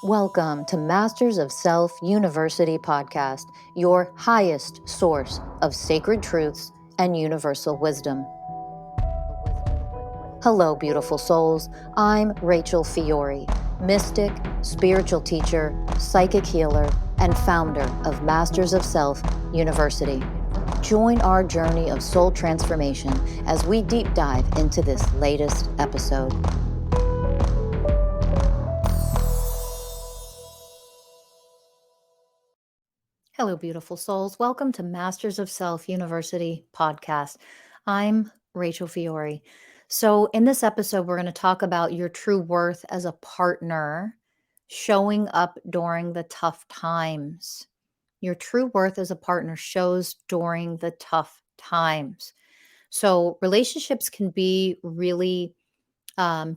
Welcome to Masters of Self University podcast, your highest source of sacred truths and universal wisdom. Hello, beautiful souls. I'm Rachel Fiori, mystic, spiritual teacher, psychic healer, and founder of Masters of Self University. Join our journey of soul transformation as we deep dive into this latest episode. Hello, beautiful souls. Welcome to Masters of Self University podcast. I'm Rachel Fiori. So, in this episode, we're going to talk about your true worth as a partner, showing up during the tough times. Your true worth as a partner shows during the tough times. So, relationships can be really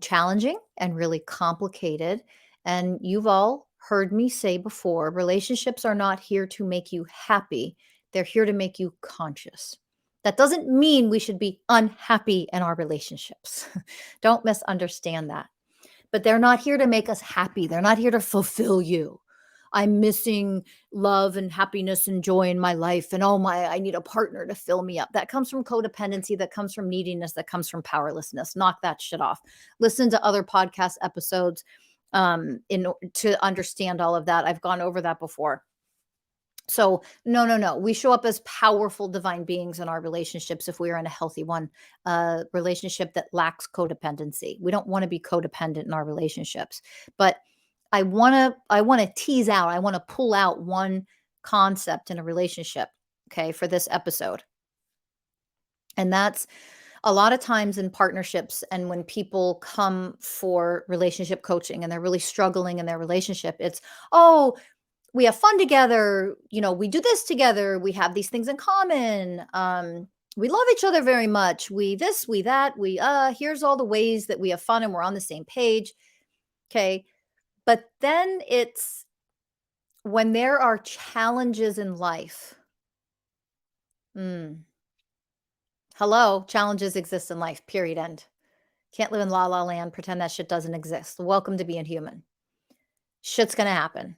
challenging and really complicated. And you've all heard me say before, relationships are not here to make you happy. They're here to make you conscious. That doesn't mean we should be unhappy in our relationships. Don't misunderstand that. But they're not here to make us happy. They're not here to fulfill you. I'm missing love and happiness and joy in my life. And oh my, I need a partner to fill me up. That comes from codependency. That comes from neediness. That comes from powerlessness. Knock that shit off. Listen to other podcast episodes to understand all of that. I've gone over that before. So no. We show up as powerful divine beings in our relationships if we are in a healthy one, relationship that lacks codependency. We don't want to be codependent in our relationships. But I want to tease out, I want to pull out one concept in a relationship, okay, for this episode. And that's a lot of times in partnerships and when people come for relationship coaching and they're really struggling in their relationship, it's, oh, we have fun together, we do this together, we have these things in common, we love each other very much, we this, we that, here's all the ways that we have fun and we're on the same page, okay? But then it's when there are challenges in life. Hello, challenges exist in life, period, end. Can't live in la la land, pretend that shit doesn't exist. Welcome to being human. Shit's gonna happen.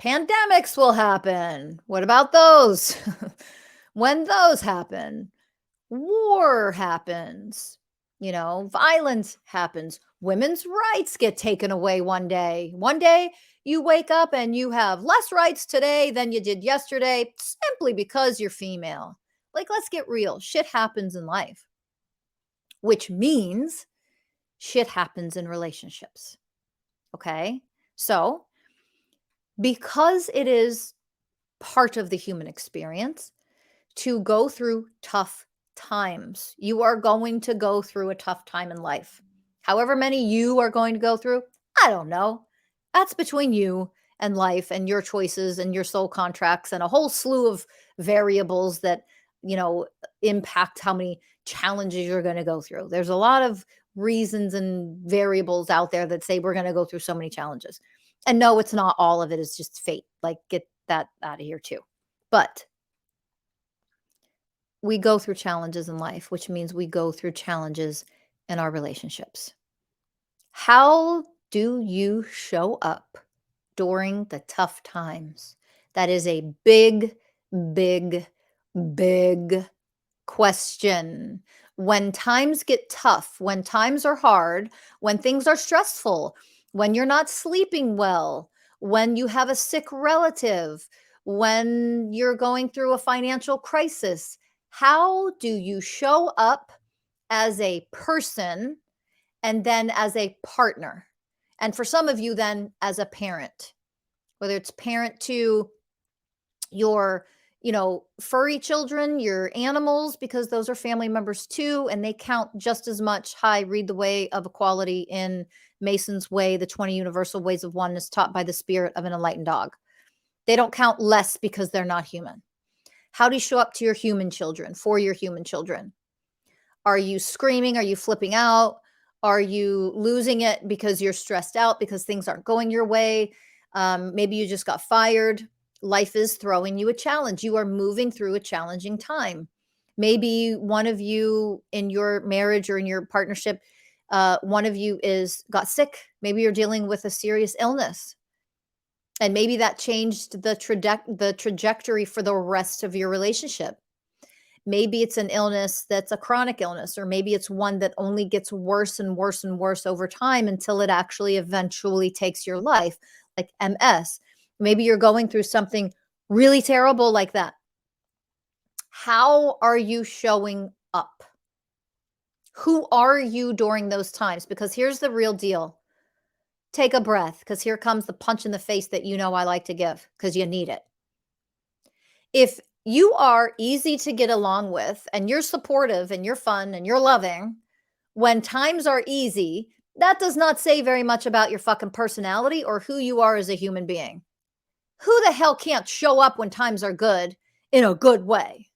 Pandemics will happen. What about those? When those happen, war happens, violence happens. Women's rights get taken away one day. One day you wake up and you have less rights today than you did yesterday simply because you're female. Like, let's get real. Shit happens in life, which means shit happens in relationships. Okay? So, because it is part of the human experience to go through tough times, you are going to go through a tough time in life. However many you are going to go through, I don't know. That's between you and life and your choices and your soul contracts and a whole slew of variables that, impact how many challenges you're going to go through. There's a lot of reasons and variables out there that say we're going to go through so many challenges. And no, it's not all of it is just fate. Like, get that out of here too. But we go through challenges in life, which means we go through challenges in our relationships. How do you show up during the tough times? That is a big, big, big question. When times get tough, when times are hard, when things are stressful, when you're not sleeping well, when you have a sick relative, when you're going through a financial crisis, how do you show up as a person and then as a partner? And for some of you, then as a parent, whether it's parent to your, furry children, your animals, because those are family members too, and they count just as much. Hi, read the Way of Equality in Mason's Way, the 20 Universal Ways of Oneness taught by the spirit of an enlightened dog. They don't count less because they're not human. How do you show up to your human children, for your human children? Are you screaming? Are you flipping out? Are you losing it because you're stressed out because things aren't going your way? Maybe you just got fired. Life is throwing you a challenge. You are moving through a challenging time. Maybe one of you in your marriage or in your partnership, one of you got sick. Maybe you're dealing with a serious illness. And maybe that changed the trajectory for the rest of your relationship. Maybe it's an illness that's a chronic illness, or maybe it's one that only gets worse and worse and worse over time until it actually eventually takes your life, like MS. Maybe you're going through something really terrible like that. How are you showing up? Who are you during those times? Because here's the real deal. Take a breath, because here comes the punch in the face that you know I like to give, because you need it. If you are easy to get along with and you're supportive and you're fun and you're loving when times are easy, that does not say very much about your fucking personality or who you are as a human being. Who the hell can't show up when times are good in a good way?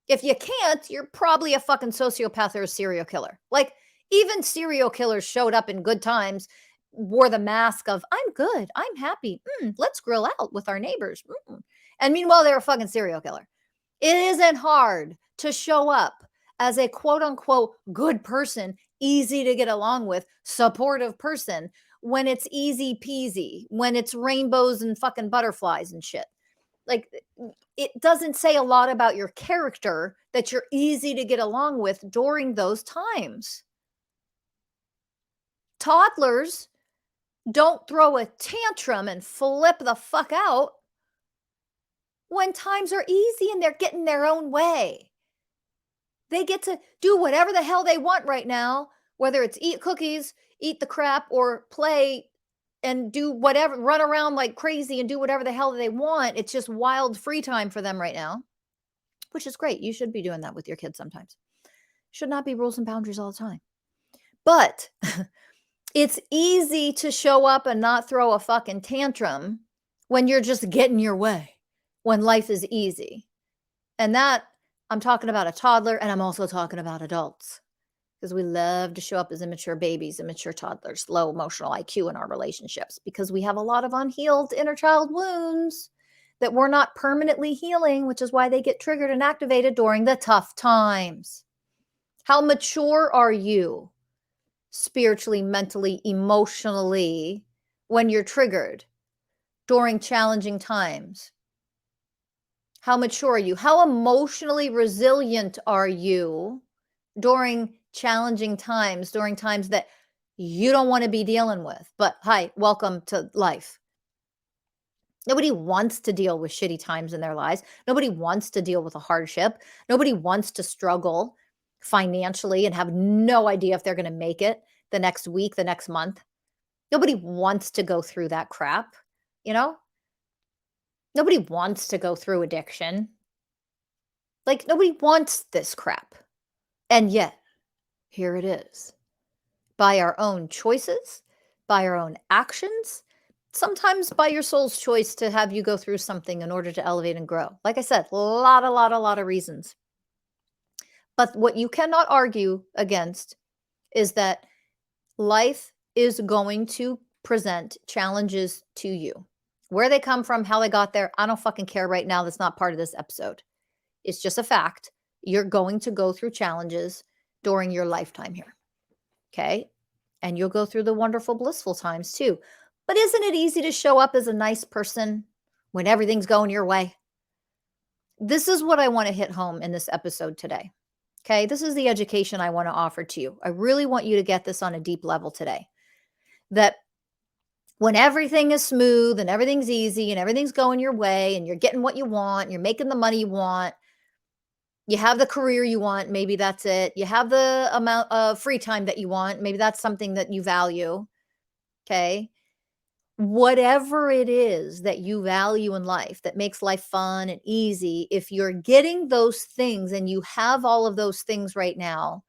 If you can't, you're probably a fucking sociopath or a serial killer. Like, even serial killers showed up in good times, wore the mask of, I'm good, I'm happy, let's grill out with our neighbors. And meanwhile, they're a fucking serial killer. It isn't hard to show up as a quote unquote good person, easy to get along with, supportive person when it's easy peasy, when it's rainbows and fucking butterflies and shit. Like, it doesn't say a lot about your character that you're easy to get along with during those times. Toddlers don't throw a tantrum and flip the fuck out when times are easy and they're getting their own way. They get to do whatever the hell they want right now, whether it's eat cookies, eat the crap, or play and do whatever, run around like crazy and do whatever the hell they want. It's just wild free time for them right now, which is great. You should be doing that with your kids sometimes. Should not be rules and boundaries all the time. But it's easy to show up and not throw a fucking tantrum when you're just getting your way, when life is easy. And that, I'm talking about a toddler, and I'm also talking about adults, because we love to show up as immature babies, immature toddlers, low emotional IQ in our relationships, because we have a lot of unhealed inner child wounds that we're not permanently healing, which is why they get triggered and activated during the tough times. How mature are you spiritually, mentally, emotionally when you're triggered during challenging times? How mature are you? How emotionally resilient are you during challenging times, during times that you don't want to be dealing with? But hi, welcome to life. Nobody wants to deal with shitty times in their lives. Nobody wants to deal with a hardship. Nobody wants to struggle financially and have no idea if they're going to make it the next week, the next month. Nobody wants to go through that crap, you know? Nobody wants to go through addiction. Like, nobody wants this crap. And yet, here it is. By our own choices, by our own actions, sometimes by your soul's choice to have you go through something in order to elevate and grow. Like I said, a lot of reasons. But what you cannot argue against is that life is going to present challenges to you. Where they come from, how they got there, I don't fucking care right now. That's not part of this episode. It's just a fact. You're going to go through challenges during your lifetime here. Okay? And you'll go through the wonderful, blissful times too. But isn't it easy to show up as a nice person when everything's going your way? This is what I want to hit home in this episode today. Okay? This is the education I want to offer to you. I really want you to get this on a deep level today. That when everything is smooth and everything's easy and everything's going your way and you're getting what you want, and you're making the money you want, you have the career you want, maybe that's it. You have the amount of free time that you want, maybe that's something that you value. Okay? Whatever it is that you value in life that makes life fun and easy, if you're getting those things and you have all of those things right now,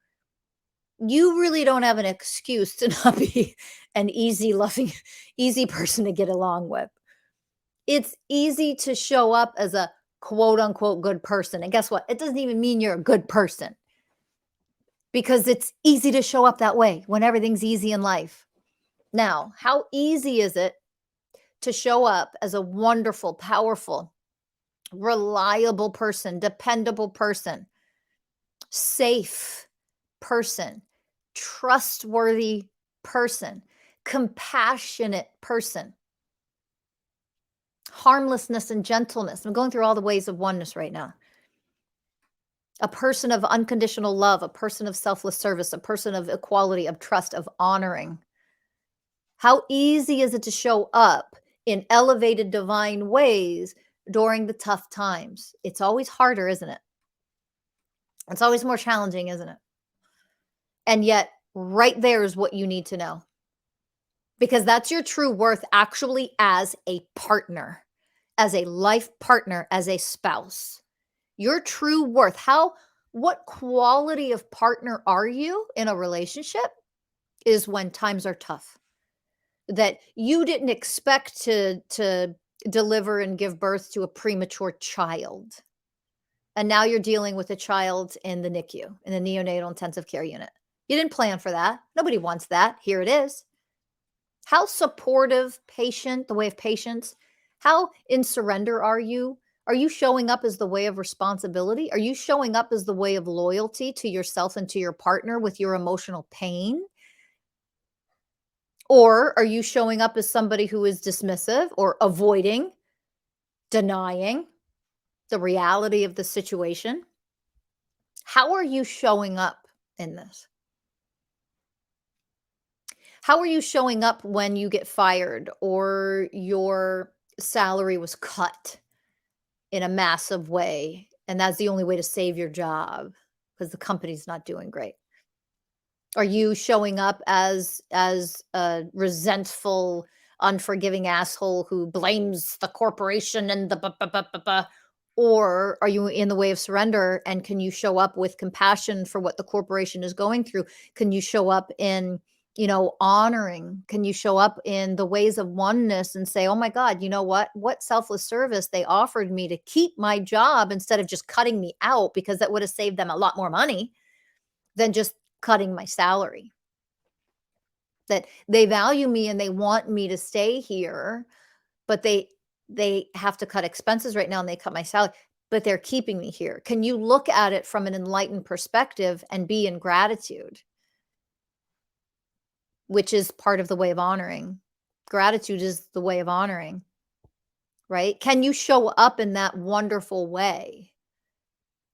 you really don't have an excuse to not be an easy, loving, easy person to get along with. It's easy to show up as a quote unquote good person. And guess what? It doesn't even mean you're a good person, because it's easy to show up that way when everything's easy in life. Now, how easy is it to show up as a wonderful, powerful, reliable person, dependable person, safe person, trustworthy person, compassionate person? harmlessness and gentleness. I'm going through all the ways of oneness right now. A person of unconditional love, a person of selfless service, a person of equality, of trust, of honoring. How easy is it to show up in elevated divine ways during the tough times? It's always harder, isn't it? It's always more challenging, isn't it? And yet, right there is what you need to know. Because that's your true worth actually as a partner, as a life partner, as a spouse. Your true worth. What quality of partner are you in a relationship is when times are tough. That you didn't expect to deliver and give birth to a premature child. And now you're dealing with a child in the NICU, in the neonatal intensive care unit. You didn't plan for that. Nobody wants that. Here it is. How supportive, patient, the way of patience, how in surrender are you? Are you showing up as the way of responsibility? Are you showing up as the way of loyalty to yourself and to your partner with your emotional pain? Or are you showing up as somebody who is dismissive or avoiding, denying the reality of the situation? How are you showing up in this? How are you showing up when you get fired or your salary was cut in a massive way and that's the only way to save your job because the company's not doing great? Are you showing up as a resentful, unforgiving asshole who blames the corporation and the or are you in the way of surrender and can you show up with compassion for what the corporation is going through? Can you show up in, honoring? Can you show up in the ways of oneness and say, "Oh my God, you know what? What selfless service they offered me to keep my job instead of just cutting me out because that would have saved them a lot more money than just cutting my salary." That they value me and they want me to stay here, but they have to cut expenses right now and they cut my salary, but they're keeping me here. Can you look at it from an enlightened perspective and be in gratitude, which is part of the way of honoring? Gratitude is the way of honoring, right? Can you show up in that wonderful way?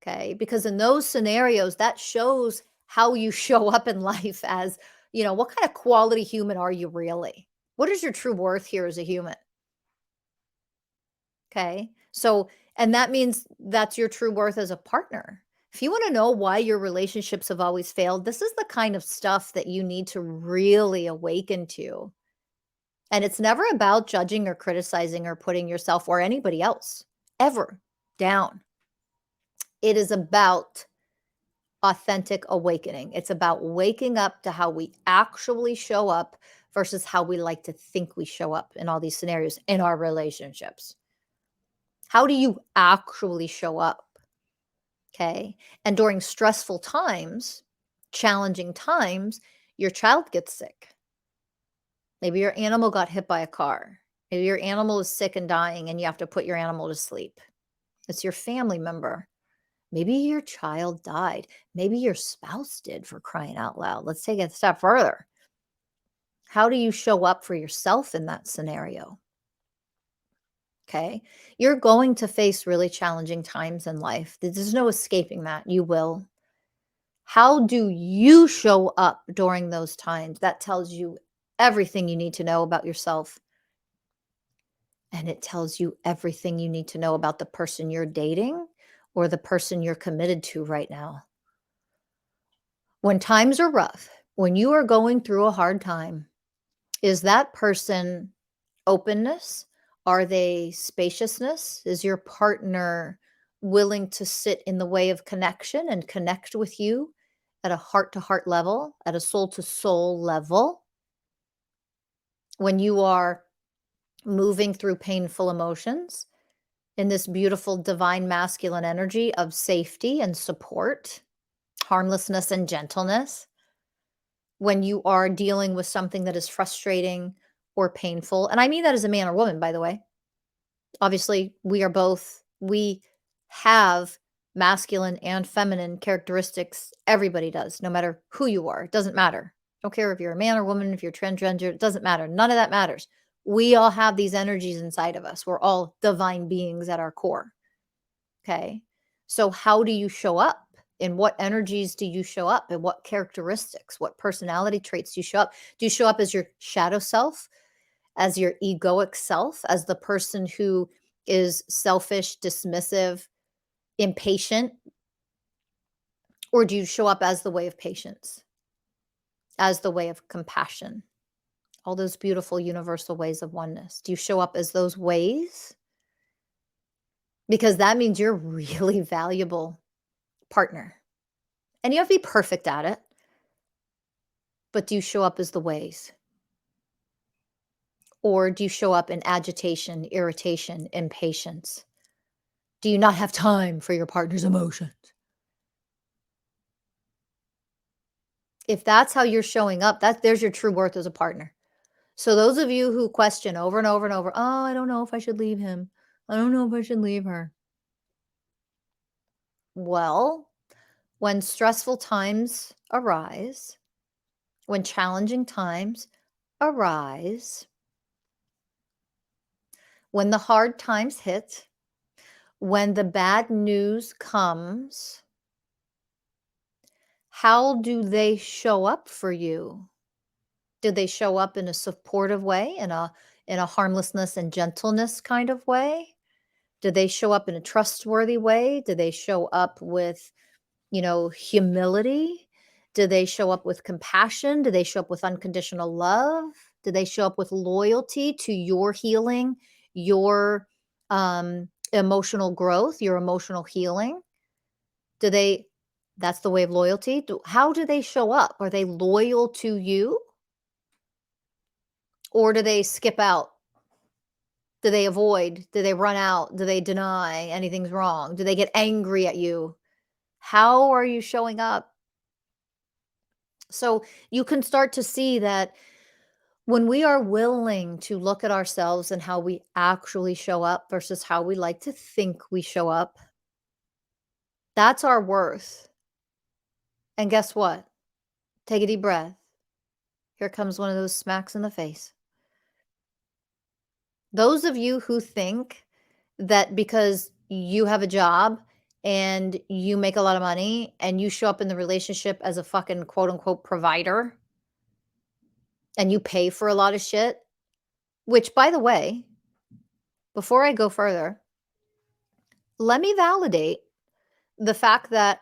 Okay, because in those scenarios, that shows how you show up in life as, what kind of quality human are you really? What is your true worth here as a human? Okay. So, and that means that's your true worth as a partner. If you want to know why your relationships have always failed, this is the kind of stuff that you need to really awaken to. And it's never about judging or criticizing or putting yourself or anybody else ever down. It is about authentic awakening. It's about waking up to how we actually show up versus how we like to think we show up in all these scenarios in our relationships. How do you actually show up? Okay. And during stressful times, challenging times, your child gets sick. Maybe your animal got hit by a car. Maybe your animal is sick and dying and you have to put your animal to sleep. It's your family member. Maybe your child died. Maybe your spouse did, for crying out loud. Let's take it a step further. How do you show up for yourself in that scenario? Okay. You're going to face really challenging times in life. There's no escaping that. You will. How do you show up during those times? That tells you everything you need to know about yourself. And it tells you everything you need to know about the person you're dating or the person you're committed to right now. When times are rough, when you are going through a hard time, is that person openness? Are they spaciousness? Is your partner willing to sit in the way of connection and connect with you at a heart to heart level, at a soul to soul level? When you are moving through painful emotions in this beautiful divine masculine energy of safety and support, harmlessness and gentleness, when you are dealing with something that is frustrating or painful. And I mean that as a man or woman, by the way. Obviously, we have masculine and feminine characteristics. Everybody does, no matter who you are. It doesn't matter. Don't care if you're a man or woman, if you're transgender, it doesn't matter. None of that matters. We all have these energies inside of us. We're all divine beings at our core. Okay. So, how do you show up? In what energies do you show up? And what characteristics, what personality traits do you show up? Do you show up as your shadow self, as your egoic self, as the person who is selfish, dismissive, impatient? Or do you show up as the way of patience, as the way of compassion? All those beautiful universal ways of oneness. Do you show up as those ways? Because that means you're really valuable partner. And you have to be perfect at it. But do you show up as the ways? Or do you show up in agitation, irritation, impatience? Do you not have time for your partner's emotions? If that's how you're showing up, there's your true worth as a partner. So those of you who question over and over and over, "Oh, I don't know if I should leave him. I don't know if I should leave her." Well, when stressful times arise, when challenging times arise, when the hard times hit, when the bad news comes, how do they show up for you? Do they show up in a supportive way, in a harmlessness and gentleness kind of way? Do they show up in a trustworthy way? Do they show up with, humility? Do they show up with compassion? Do they show up with unconditional love? Do they show up with loyalty to your healing, your emotional growth, your emotional healing? Do they That's the way of loyalty. How do they show up? Are they loyal to you, or do they skip out? Do they avoid? Do they run out? Do they deny anything's wrong? Do they get angry at you? How are you showing up? So you can start to see that when we are willing to look at ourselves and how we actually show up versus how we like to think we show up, that's our worth. And guess what? Take a deep breath. Here comes one of those smacks in the face. Those of you who think that because you have a job and you make a lot of money and you show up in the relationship as a fucking quote unquote provider and you pay for a lot of shit, which by the way, before I go further, let me validate the fact that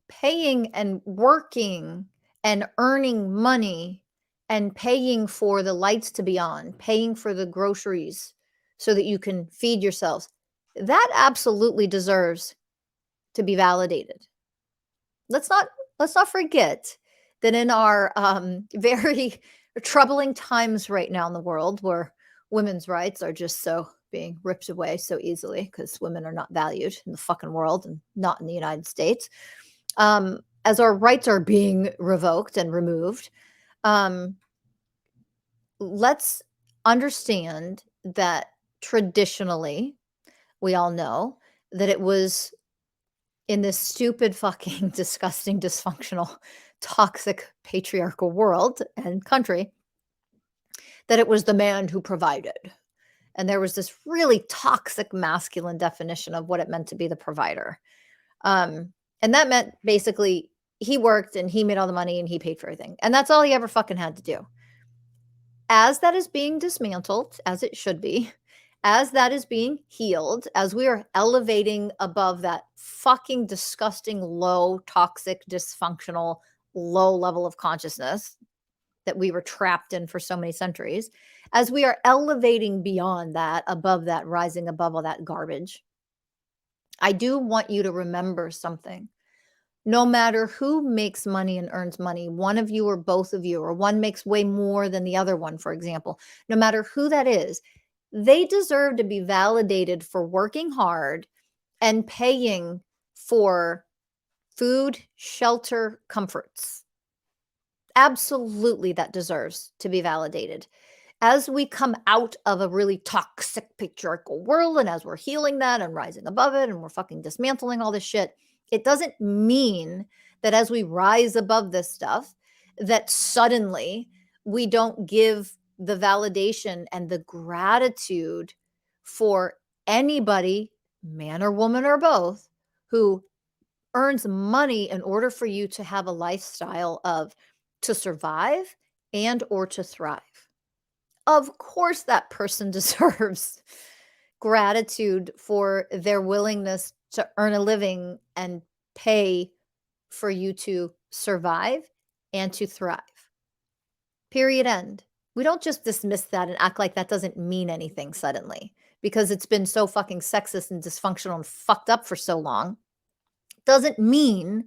paying and working and earning money and paying for the lights to be on, paying for the groceries so that you can feed yourselves, that absolutely deserves to be validated. Let's not forget that in our very troubling times right now in the world, where women's rights are just so being ripped away so easily because women are not valued in the fucking world and not in the United States. As our rights are being revoked and removed, um, let's understand that traditionally, we all know that it was in this stupid, fucking, disgusting, dysfunctional, toxic, patriarchal world and country, that it was the man who provided. And there was this really toxic masculine definition of what it meant to be the provider. And that meant basically he worked and he made all the money and he paid for everything. And that's all he ever fucking had to do. As that is being dismantled, as it should be, as that is being healed, as we are elevating above that fucking disgusting, low, toxic, dysfunctional, low level of consciousness that we were trapped in for so many centuries, as we are elevating beyond that, above that, rising above all that garbage, I do want you to remember something. No matter who makes money and earns money, one of you or both of you, or one makes way more than the other one, for example, no matter who that is, they deserve to be validated for working hard and paying for food, shelter, comforts. Absolutely, that deserves to be validated. As we come out of a really toxic patriarchal world and as we're healing that and rising above it and we're fucking dismantling all this shit, it doesn't mean that as we rise above this stuff, that suddenly we don't give the validation and the gratitude for anybody, man or woman or both, who earns money in order for you to have a lifestyle of to survive and or to thrive. Of course, that person deserves gratitude for their willingness to earn a living and pay for you to survive and to thrive. Period. End. We don't just dismiss that and act like that doesn't mean anything suddenly because it's been so fucking sexist and dysfunctional and fucked up for so long. Doesn't mean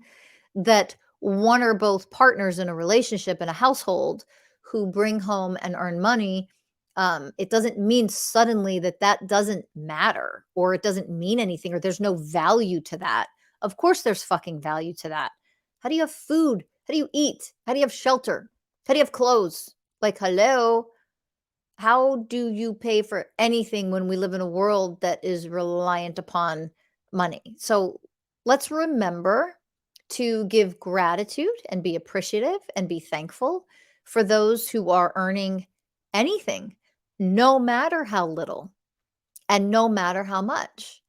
that one or both partners in a relationship in a household who bring home and earn money, it doesn't mean suddenly that that doesn't matter or it doesn't mean anything or there's no value to that. Of course, there's fucking value to that. How do you have food? How do you eat? How do you have shelter? How do you have clothes? Like, hello, how do you pay for anything when we live in a world that is reliant upon money? So let's remember to give gratitude and be appreciative and be thankful for those who are earning anything, no matter how little and no matter how much.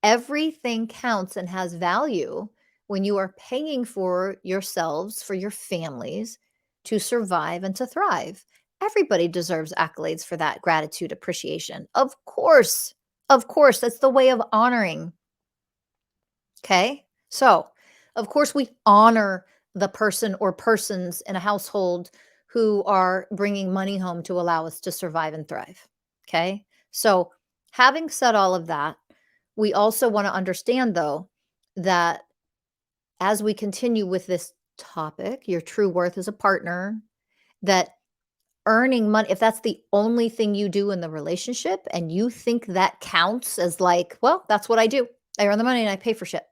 Everything counts and has value when you are paying for yourselves, for your families to survive and to thrive. Everybody deserves accolades for that gratitude, appreciation. Of course. Of course. That's the way of honoring. Okay. So, of course, we honor the person or persons in a household who are bringing money home to allow us to survive and thrive. Okay. So, having said all of that, we also want to understand, though, that as we continue with this topic, your true worth as a partner, that earning money, if that's the only thing you do in the relationship and you think that counts as like, well, that's what I do. I earn the money and I pay for shit.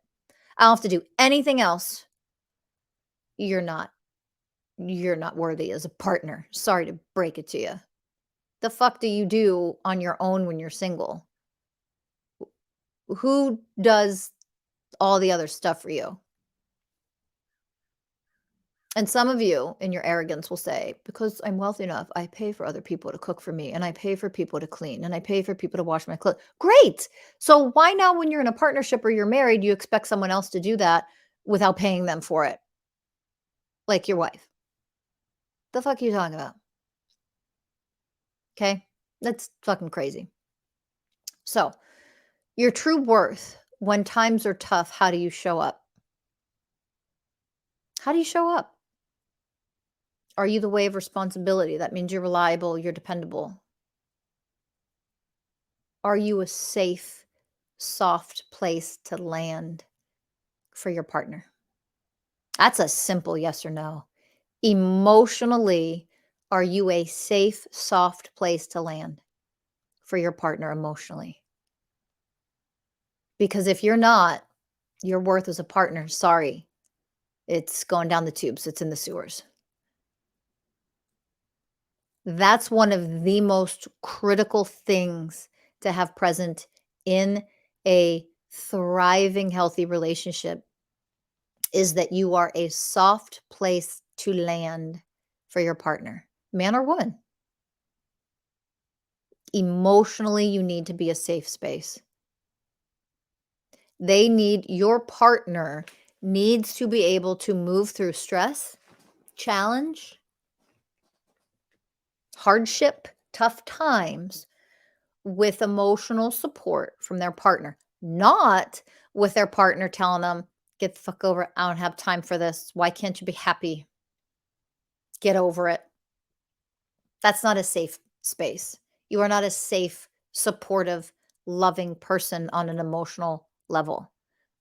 I don't have to do anything else. You're not you're not worthy as a partner. Sorry to break it to you. The fuck do you do on your own when you're single? Who does all the other stuff for you? And some of you, in your arrogance, will say, because I'm wealthy enough, I pay for other people to cook for me, and I pay for people to clean, and I pay for people to wash my clothes. Great. So why now, when you're in a partnership or you're married, you expect someone else to do that without paying them for it, like your wife? The fuck are you talking about? Okay. That's fucking crazy. So, your true worth when times are tough, how do you show up? How do you show up? Are you the way of responsibility? That means you're reliable, you're dependable. Are you a safe, soft place to land for your partner? That's a simple yes or no. Emotionally, are you a safe, soft place to land for your partner emotionally? Because if you're not, your worth as a partner, sorry, it's going down the tubes, it's in the sewers. That's one of the most critical things to have present in a thriving, healthy relationship is that you are a soft place to land for your partner, man or woman. Emotionally, you need to be a safe space. Your partner needs to be able to move through stress, challenge, hardship, tough times with emotional support from their partner, not with their partner telling them, get the fuck over it. I don't have time for this. Why can't you be happy? Get over it. That's not a safe space. You are not a safe, supportive, loving person on an emotional level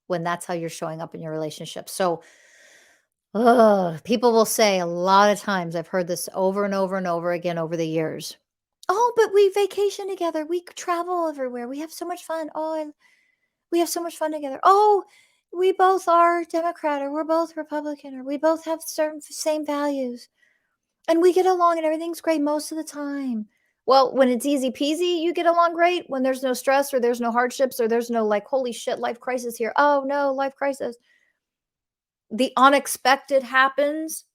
when that's how you're showing up in your relationship. So, people will say a lot of times, I've heard this over and over and over again over the years. Oh, but we vacation together. We travel everywhere. We have so much fun. We have so much fun together. Oh, we both are Democrat or we're both Republican or we both have certain same values and we get along and everything's great most of the time. Well, when it's easy peasy, you get along great. When there's no stress or there's no hardships or there's no like, holy shit, life crisis here. Oh no, life crisis. The unexpected happens.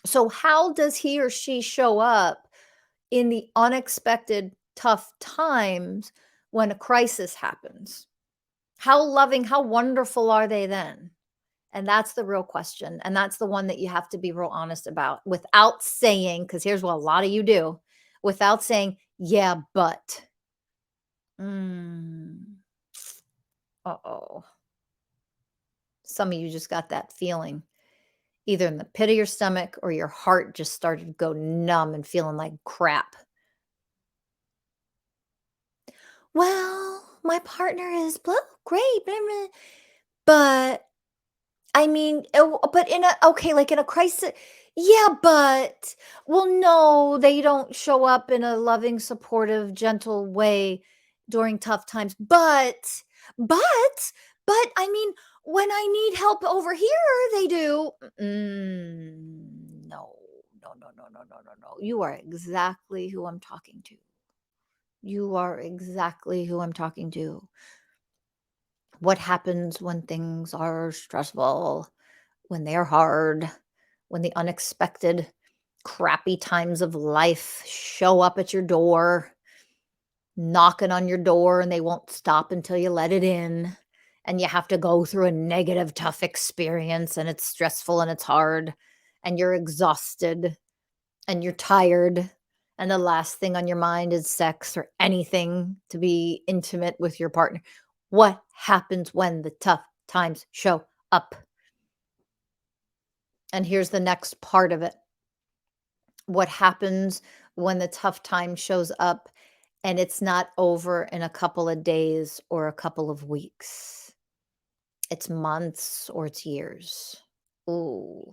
So, how does he or she show up in the unexpected tough times when a crisis happens? How loving, how wonderful are they then? And that's the real question. And that's the one that you have to be real honest about without saying, because here's what a lot of you do, without saying, yeah, but. Mm, uh-oh. Some of you just got that feeling either in the pit of your stomach or your heart just started to go numb and feeling like crap. Well, my partner is great, blah, blah, but I mean, but in a okay, like in a crisis, yeah, but well, no, they don't show up in a loving, supportive, gentle way during tough times. But, but I mean, when I need help over here, they do. No, no, no, no, no, no, no, no. You are exactly who I'm talking to. You are exactly who I'm talking to. What happens when things are stressful, when they're hard, when the unexpected crappy times of life show up at your door, knocking on your door, and they won't stop until you let it in. And you have to go through a negative, tough experience, and it's stressful and it's hard, and you're exhausted and you're tired. And the last thing on your mind is sex or anything to be intimate with your partner. What happens when the tough times show up? And here's the next part of it. What happens when the tough time shows up and it's not over in a couple of days or a couple of weeks? It's months or it's years. Ooh.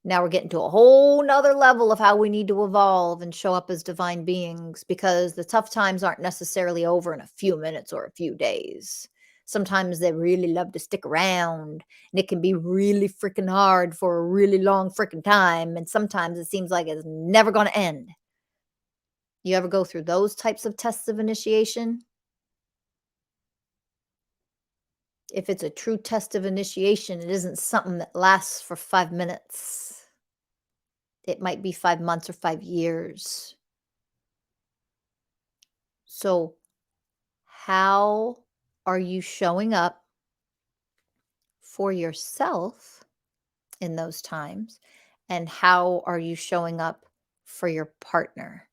Now we're getting to a whole nother level of how we need to evolve and show up as divine beings because the tough times aren't necessarily over in a few minutes or a few days. Sometimes they really love to stick around and it can be really freaking hard for a really long freaking time. And sometimes it seems like it's never going to end. You ever go through those types of tests of initiation? If it's a true test of initiation, it isn't something that lasts for 5 minutes. It might be 5 months or 5 years. So, how are you showing up for yourself in those times? And how are you showing up for your partner?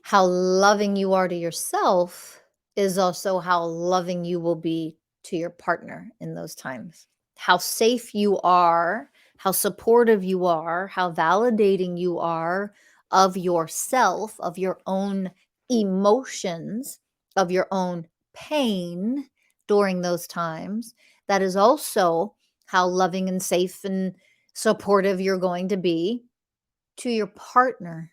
How loving you are to yourself is also how loving you will be to your partner in those times. How safe you are, how supportive you are, how validating you are of yourself, of your own emotions, of your own pain during those times. That is also how loving and safe and supportive you're going to be to your partner.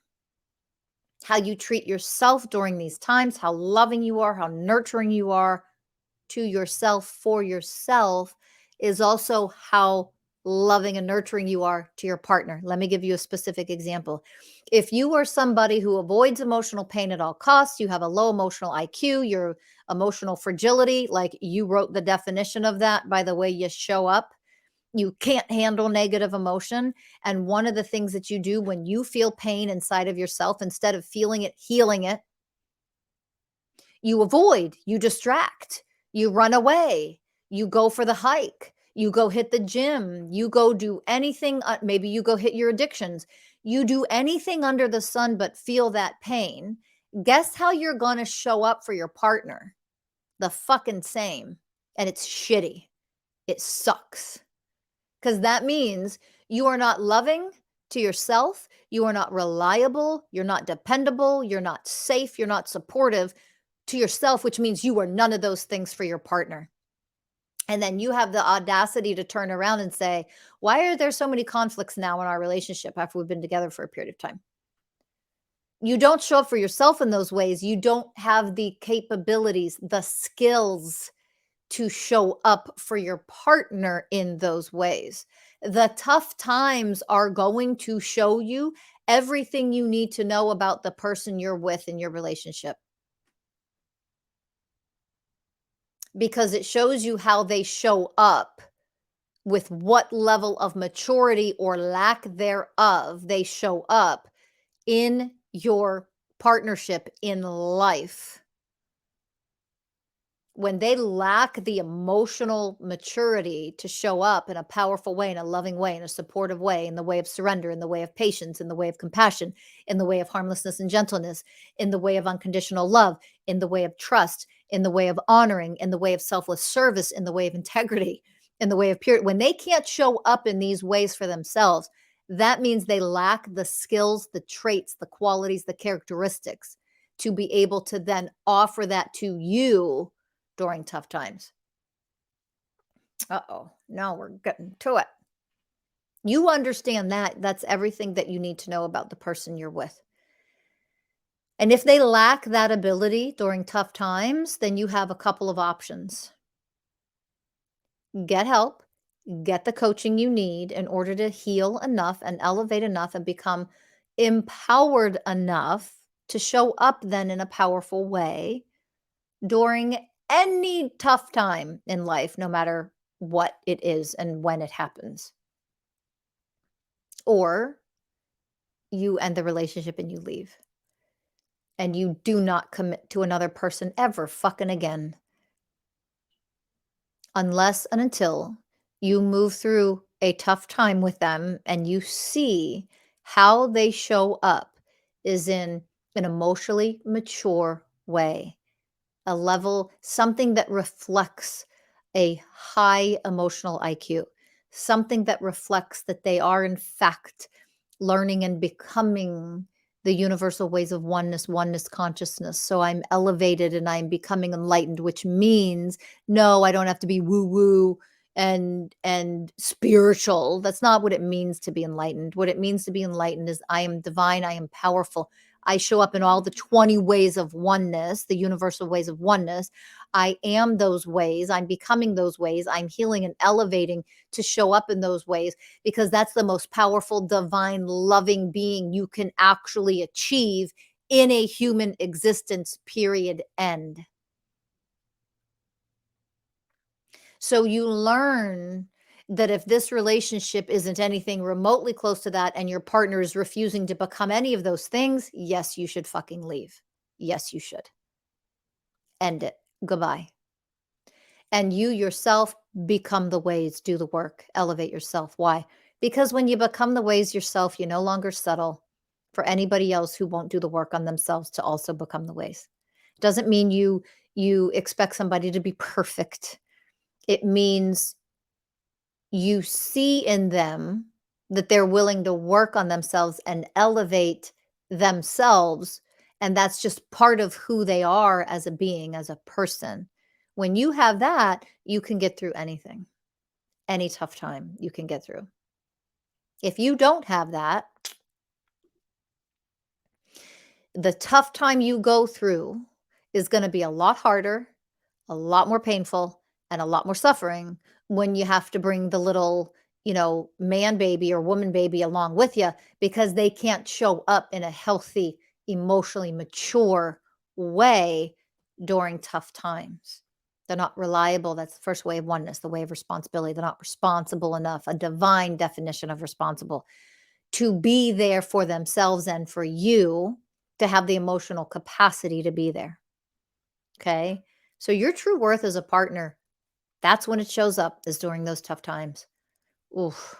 How you treat yourself during these times, how loving you are, how nurturing you are to yourself for yourself is also how loving and nurturing you are to your partner. Let me give you a specific example. If you are somebody who avoids emotional pain at all costs, you have a low emotional IQ, your emotional fragility, like you wrote the definition of that by the way you show up. You can't handle negative emotion. And one of the things that you do when you feel pain inside of yourself, instead of feeling it, healing it, you avoid, you distract, you run away, you go for the hike, you go hit the gym, you go do anything, maybe you go hit your addictions. You do anything under the sun but feel that pain. Guess how you're going to show up for your partner? The fucking same. And it's shitty. It sucks. Because that means you are not loving to yourself. You are not reliable. You're not dependable. You're not safe. You're not supportive to yourself, which means you are none of those things for your partner. And then you have the audacity to turn around and say, why are there so many conflicts now in our relationship after we've been together for a period of time? You don't show up for yourself in those ways. You don't have the capabilities, the skills to show up for your partner in those ways. The tough times are going to show you everything you need to know about the person you're with in your relationship. Because it shows you how they show up, with what level of maturity or lack thereof they show up in your partnership in life, when they lack the emotional maturity to show up in a powerful way, in a loving way, in a supportive way, in the way of surrender, in the way of patience, in the way of compassion, in the way of harmlessness and gentleness, in the way of unconditional love, in the way of trust, in the way of honoring, in the way of selfless service, in the way of integrity, in the way of purity, when they can't show up in these ways for themselves, that means they lack the skills, the traits, the qualities, the characteristics to be able to then offer that to you during tough times. Uh-oh, now we're getting to it. You understand that. That's everything that you need to know about the person you're with. And if they lack that ability during tough times, then you have a couple of options. Get help, get the coaching you need in order to heal enough and elevate enough and become empowered enough to show up then in a powerful way during any tough time in life, no matter what it is and when it happens. Or you end the relationship and you leave and you do not commit to another person ever fucking again, unless and until you move through a tough time with them and you see how they show up is in an emotionally mature way, a level, something that reflects a high emotional IQ, something that reflects that they are, in fact, learning and becoming the universal ways of oneness, oneness consciousness. So I'm elevated and I'm becoming enlightened, which means no, I don't have to be woo woo and spiritual. That's not what it means to be enlightened. What it means to be enlightened is I am divine, I am powerful. I show up in all the 20 ways of oneness, the universal ways of oneness. I am those ways. I'm becoming those ways. I'm healing and elevating to show up in those ways because that's the most powerful, divine, loving being you can actually achieve in a human existence, period, end. So you learn that if this relationship isn't anything remotely close to that and your partner is refusing to become any of those things, yes, you should fucking leave. Yes, you should. End it. Goodbye. And you yourself become the ways, do the work, elevate yourself. Why? Because when you become the ways yourself, you no longer settle for anybody else who won't do the work on themselves to also become the ways. Doesn't mean you expect somebody to be perfect. It means you see in them that they're willing to work on themselves and elevate themselves. And that's just part of who they are as a being, as a person. When you have that, you can get through anything, any tough time you can get through. If you don't have that, the tough time you go through is going to be a lot harder, a lot more painful, and a lot more suffering when you have to bring the little, man baby or woman baby along with you because they can't show up in a healthy, emotionally mature way during tough times. They're not reliable. That's the first way of oneness, the way of responsibility. They're not responsible enough, a divine definition of responsible to be there for themselves and for you to have the emotional capacity to be there. Okay. So your true worth as a partner, that's when it shows up, is during those tough times. Oof.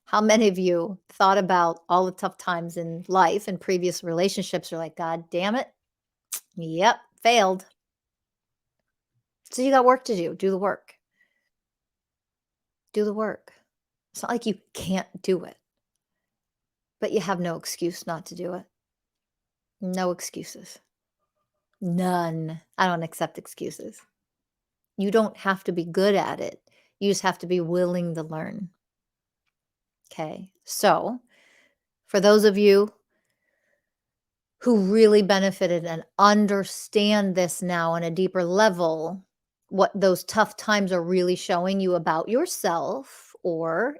How many of you thought about all the tough times in life and previous relationships are like, God damn it. Yep. Failed. So you got work to do. Do the work. Do the work. It's not like you can't do it, but you have no excuse not to do it. No excuses. None. I don't accept excuses. You don't have to be good at it. You just have to be willing to learn. Okay. So, for those of you who really benefited and understand this now on a deeper level, what those tough times are really showing you about yourself or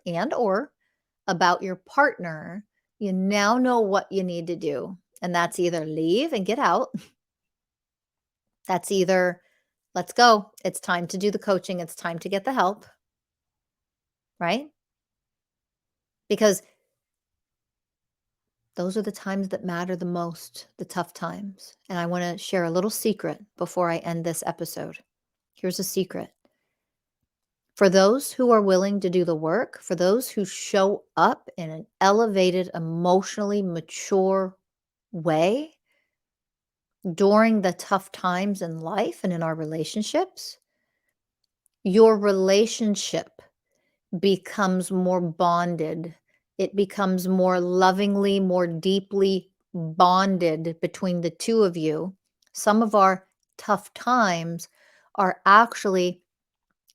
about your partner, you now know what you need to do. And that's either leave and get out. That's either let's go. It's time to do the coaching. It's time to get the help, right? Because Those are the times that matter the most, the tough times. And I want to share a little secret before I end this episode. Here's a secret. For those who are willing to do the work, for those who show up in an elevated, emotionally mature way during the tough times in life and in our relationships, your relationship becomes more bonded. It becomes more lovingly, more deeply bonded between the two of you. Some of our tough times are actually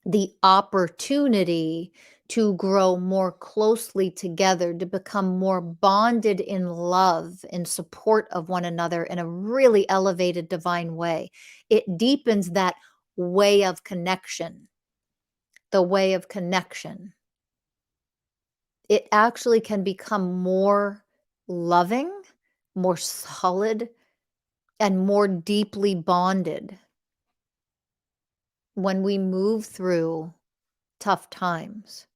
the opportunity to grow more closely together, to become more bonded in love, in support of one another in a really elevated divine way. It deepens that way of connection, the way of connection. It actually can become more loving, more solid, and more deeply bonded when we move through tough times.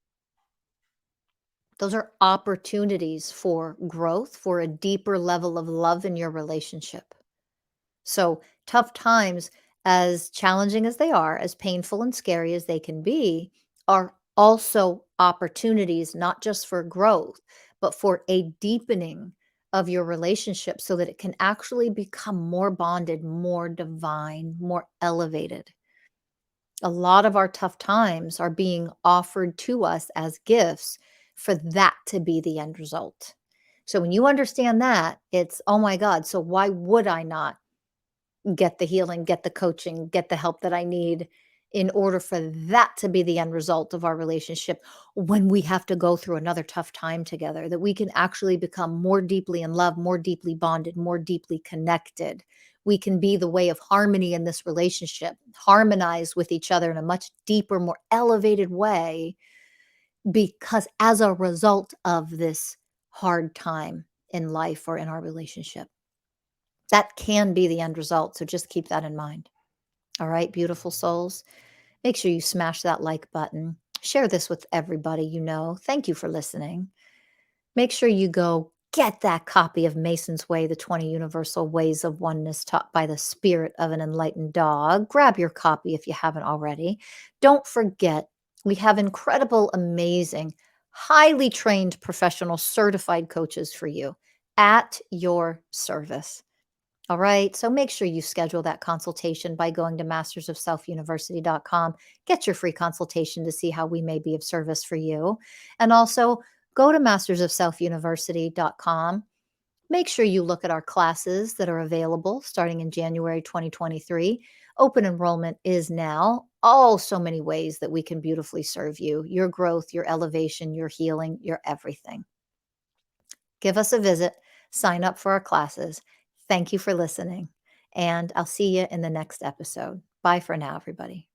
Those are opportunities for growth, for a deeper level of love in your relationship. So, tough times, as challenging as they are, as painful and scary as they can be, are also opportunities, not just for growth, but for a deepening of your relationship so that it can actually become more bonded, more divine, more elevated. A lot of our tough times are being offered to us as gifts for that to be the end result. So when you understand that, it's, oh my God, so why would I not get the healing, get the coaching, get the help that I need in order for that to be the end result of our relationship when we have to go through another tough time together, that we can actually become more deeply in love, more deeply bonded, more deeply connected. We can be the way of harmony in this relationship, harmonize with each other in a much deeper, more elevated way because as a result of this hard time in life or in our relationship. That can be the end result, so just keep that in mind. All right, beautiful souls. Make sure you smash that like button. Share this with everybody you know. Thank you for listening. Make sure you go get that copy of Mason's Way, the 20 Universal Ways of Oneness taught by the spirit of an enlightened dog. Grab your copy if you haven't already. Don't forget, we have incredible, amazing, highly trained professional certified coaches for you at your service. All right. So make sure you schedule that consultation by going to mastersofselfuniversity.com. Get your free consultation to see how we may be of service for you. And also go to mastersofselfuniversity.com. Make sure you look at our classes that are available starting in January 2023. Open enrollment is now. Oh, so many ways that we can beautifully serve you, your growth, your elevation, your healing, your everything. Give us a visit, sign up for our classes. Thank you for listening, and I'll see you in the next episode. Bye for now, everybody.